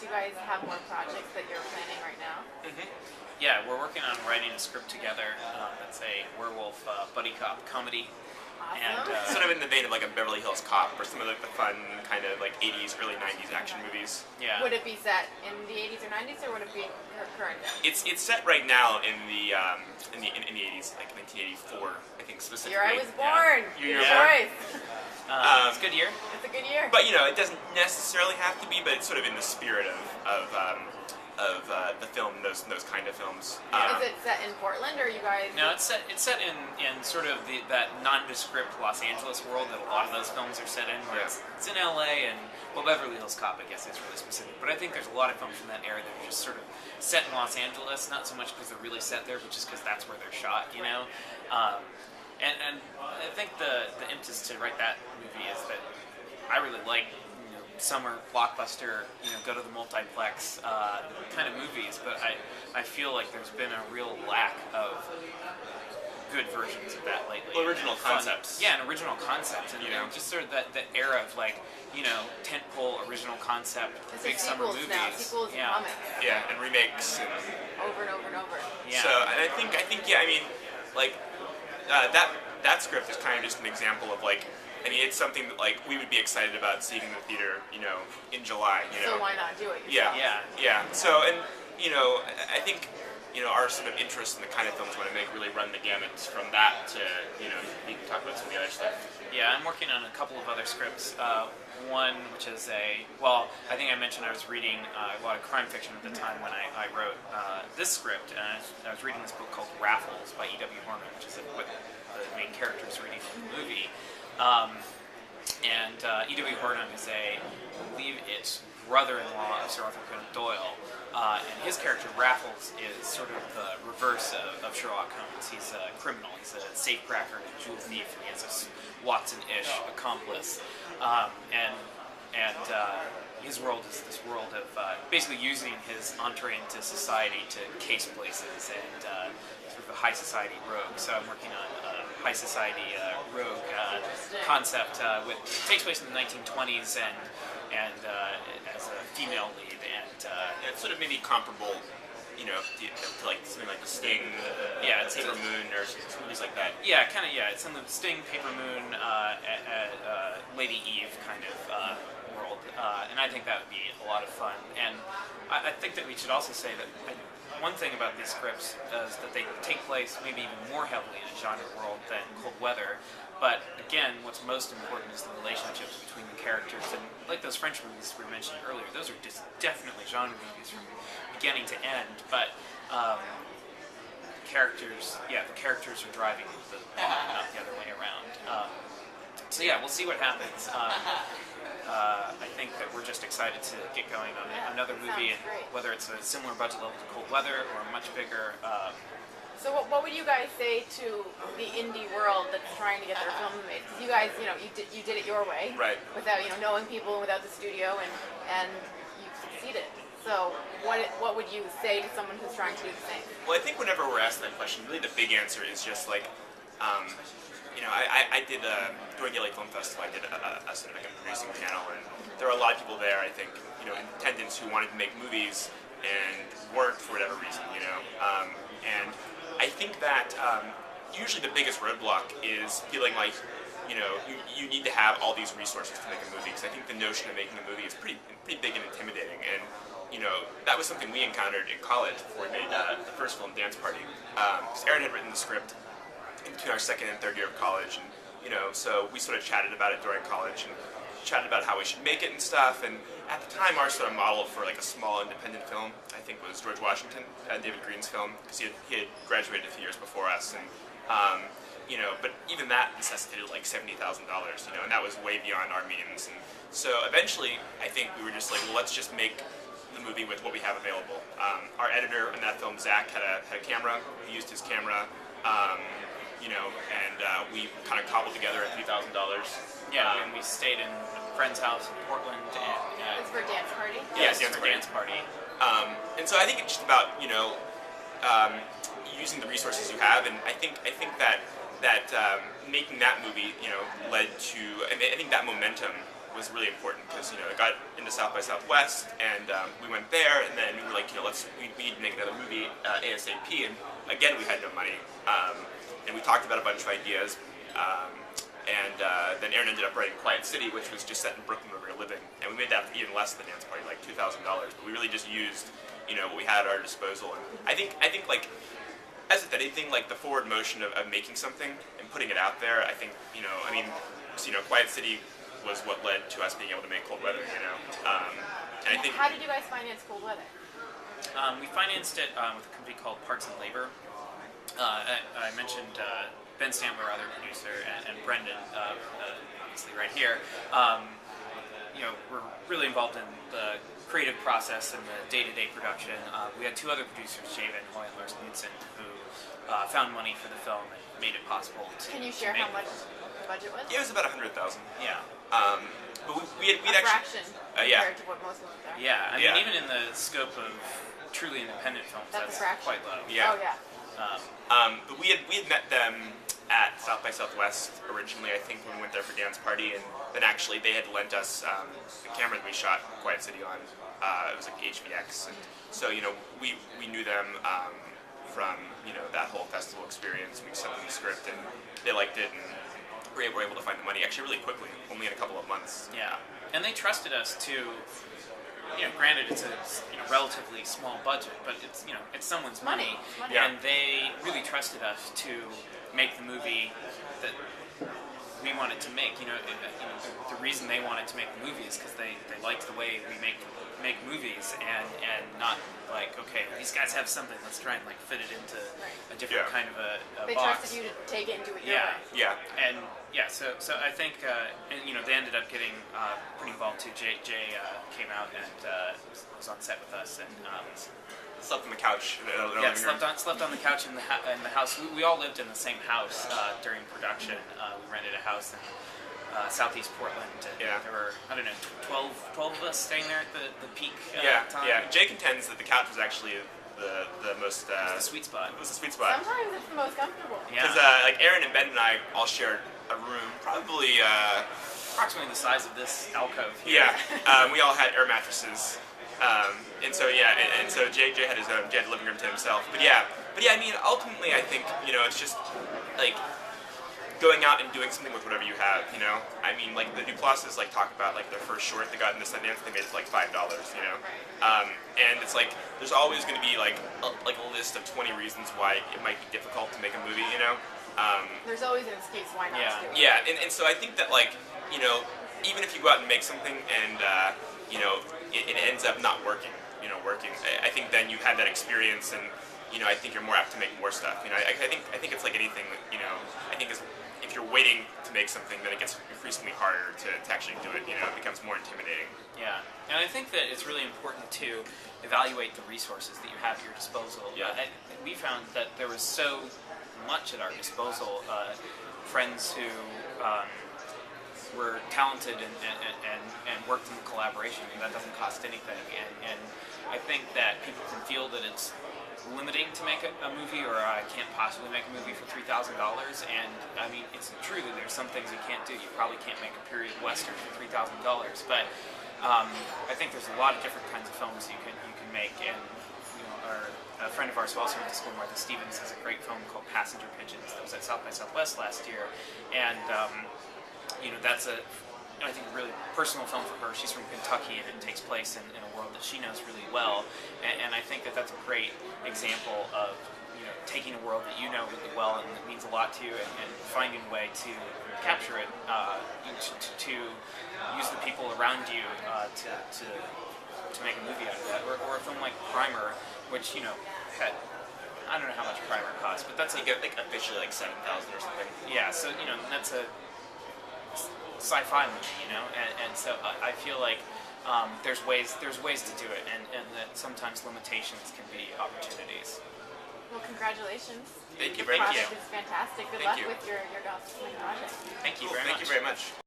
Do you guys have more projects that you're planning right now? Mm-hmm. Yeah, we're working on writing a script together. That's a werewolf buddy cop comedy. Awesome. And Sort of in the vein of like a Beverly Hills Cop or some of like the fun kind of like 80s, early 90s action movies. yeah, Would it be set in the 80s or 90s, or would it be current day? It's set right now in the 80s, like 1984, I think specifically. Year I was born. You're Good born. choice. it's a good year. It's a good year. But it doesn't necessarily have to be, but it's sort of in the spirit of the film, those kind of films. Is it set in Portland, or you guys? No, it's set in sort of that nondescript Los Angeles world that a lot of those films are set in, where it's in LA and, well, Beverly Hills Cop, I guess, is really specific. But I think there's a lot of films from that era that are just sort of set in Los Angeles, not so much because they're really set there, but just because that's where they're shot, you know? And I think the impetus to write that movie is that I really like summer blockbuster, go to the multiplex kind of movies, but I feel like there's been a real lack of good versions of that lately. Well, original concepts. Yeah, and original concepts, and just sort of that era of like tentpole original concept big summer movies. Now, sequels and comics. Yeah, and remakes and over and over and over. Yeah. So and I think yeah, I mean, like that script is kind of just an example of like. I mean, it's something that like we would be excited about seeing in the theater, in July. So why not do it yourself? Yeah. So and I think our sort of interest in the kind of films we want to make really run the gamut from that to we can talk about some of the other stuff. Yeah, I'm working on a couple of other scripts. One which is I think I mentioned I was reading a lot of crime fiction at the time when I wrote this script, and I was reading this book called Raffles by E.W. Horner, which is what the main character is reading in the movie. E.W. Horton is I believe it's brother-in-law of Sir Arthur Conan Doyle, and his character Raffles is sort of the reverse of Sherlock Holmes. He's a criminal. He's a safecracker, a jewel thief, and he has this Watson-ish accomplice. His world is this world of basically using his entree into society to case places and sort of a high society rogue. So I'm working on a high society rogue concept, which takes place in the 1920s and as a female lead, and it's sort of maybe comparable, to like something like The Sting, Paper Moon, or movies like that. Yeah, kind of. Yeah, it's in the Sting, Paper Moon, Lady Eve kind of world, and I think that would be a lot of fun. And I think that we should also say that one thing about these scripts is that they take place maybe even more heavily in a genre world than Cold Weather. But again, what's most important is the relationships between the characters. And like those French movies we mentioned earlier, those are just definitely genre movies from beginning to end. But the characters are driving the plot, not the other way around. So yeah, we'll see what happens. I think that we're just excited to get going on another movie, and whether it's a similar budget level to Cold Weather or much bigger. So what would you guys say to the indie world that's trying to get their film made? Because you guys, you did it your way, right? Without knowing people, without the studio, and you succeeded. So what would you say to someone who's trying to do the same? Well, I think whenever we're asked that question, really the big answer is just like. I did during the LA Film Festival. I did a sort of like a producing panel, and there were a lot of people there. I think in attendance who wanted to make movies and weren't for whatever reason. And I think that usually the biggest roadblock is feeling like you need to have all these resources to make a movie. Because I think the notion of making a movie is pretty big and intimidating. And that was something we encountered in college before we made the first film, Dance Party. Because Aaron had written the script in between our second and third year of college, and so we sort of chatted about it during college and chatted about how we should make it and stuff. And at the time, our sort of model for like a small independent film, I think, was George Washington, David Green's film, because he had graduated a few years before us, and but even that necessitated like $70,000, and that was way beyond our means. And so eventually, I think we were just like, well, let's just make the movie with what we have available. Our editor in that film, Zach, had a camera. We used his camera. And we kind of cobbled together a few $1,000. Yeah, and we stayed in a friend's house in Portland. And it's for a dance party? Yeah, it's for a dance party. And so I think it's just about, using the resources you have, and I think that making that movie, led to, I think that momentum was really important because it got into South by Southwest, and we went there, and then we were like, we need to make another movie ASAP, and again we had no money, and we talked about a bunch of ideas, and then Aaron ended up writing Quiet City, which was just set in Brooklyn where we were living, and we made that for even less than the dance party, like $2,000, but we really just used what we had at our disposal, and I think like, as with anything, like the forward motion of making something and putting it out there, I think, Quiet City was what led to us being able to make Cold Weather, and I think... How did you guys finance Cold Weather? We financed it with a company called Parts and Labor. I mentioned Ben Stantler, our other producer, and Brendan, obviously right here. We're really involved in the creative process and the day-to-day production. We had two other producers, Jay Van Hoy and Lars Knudsen, who found money for the film and made it possible to... Can you share how much the budget was? It was about $100,000. Yeah. But we'd actually... fraction yeah. compared to what most of them are. Yeah, I mean, even in the scope of truly independent films, that's quite low. Yeah. Oh, yeah. But we had met them at South by Southwest originally, I think, when we went there for Dance Party, and then actually they had lent us the camera that we shot Quiet City on. It was like HVX, and so we knew them from that whole festival experience. We sent them the script, and they liked it, and we were able to find the money actually really quickly, only in a couple of months. Yeah, and they trusted us to. Granted, it's a relatively small budget, but it's someone's money. Yeah. And they really trusted us to make the movie that we wanted to make. The reason they wanted to make the movie is because they liked the way we make movies, and not like, okay, these guys have something, let's try and like fit it into a different kind of a they box. trusted you to take it and do it your way. Yeah. And so I think, and they ended up getting pretty involved too. Jay came out and was on set with us, and slept on the couch. Slept on the couch in the house. We all lived in the same house during production. We rented a house in southeast Portland. And there were, 12 of us staying there at the peak time. Yeah. Jay contends that the couch was actually the most... the sweet spot. It was the sweet spot. Sometimes it's the most comfortable. Yeah. Because like Aaron and Ben and I all shared a room, probably... approximately the size of this alcove here. Yeah. We all had air mattresses. And so Jay had his own, Jay had the living room to himself. But yeah, I mean, ultimately I think, it's just like going out and doing something with whatever you have, I mean, like the Duplosses talk about their first short they got in the Sundance, they made it for $5, and it's like there's always going to be like a list of 20 reasons why it might be difficult to make a movie, There's always an excuse why not to do it. Yeah, and so I think that even if you go out and make something and it ends up not working, I think then you've had that experience, and I think you're more apt to make more stuff. I think it's like anything. I think if you're waiting to make something, then it gets increasingly harder to actually do it. It becomes more intimidating. Yeah, and I think that it's really important to evaluate the resources that you have at your disposal. Yeah. We found that there was so much at our disposal. Friends who were talented and worked in collaboration, and that doesn't cost anything. And I think that people can feel that it's limiting to make a movie, or I can't possibly make a movie for $3,000. And I mean, it's true that there's some things you can't do. You probably can't make a period western for $3,000, but I think there's a lot of different kinds of films you can make. And a friend of ours who also went to school, Martha Stevens, has a great film called Passenger Pigeons that was at South by Southwest last year, and that's I think a really personal film for her. She's from Kentucky, and it takes place in a world that she knows really well, and I think that that's a great example of taking a world that you know really well and that means a lot to you, and finding a way to capture it, to use the people around you to make a movie out of that, or a film like Primer, which had, I don't know how much Primer cost, but that's officially $7,000 or something. Yeah, so that's a sci-fi movie, and so I feel like there's ways to do it, and that sometimes limitations can be opportunities. Well, congratulations. Thank you The very much. project is fantastic. Good luck with your Gospel project. Thank you very much. Thank you very much.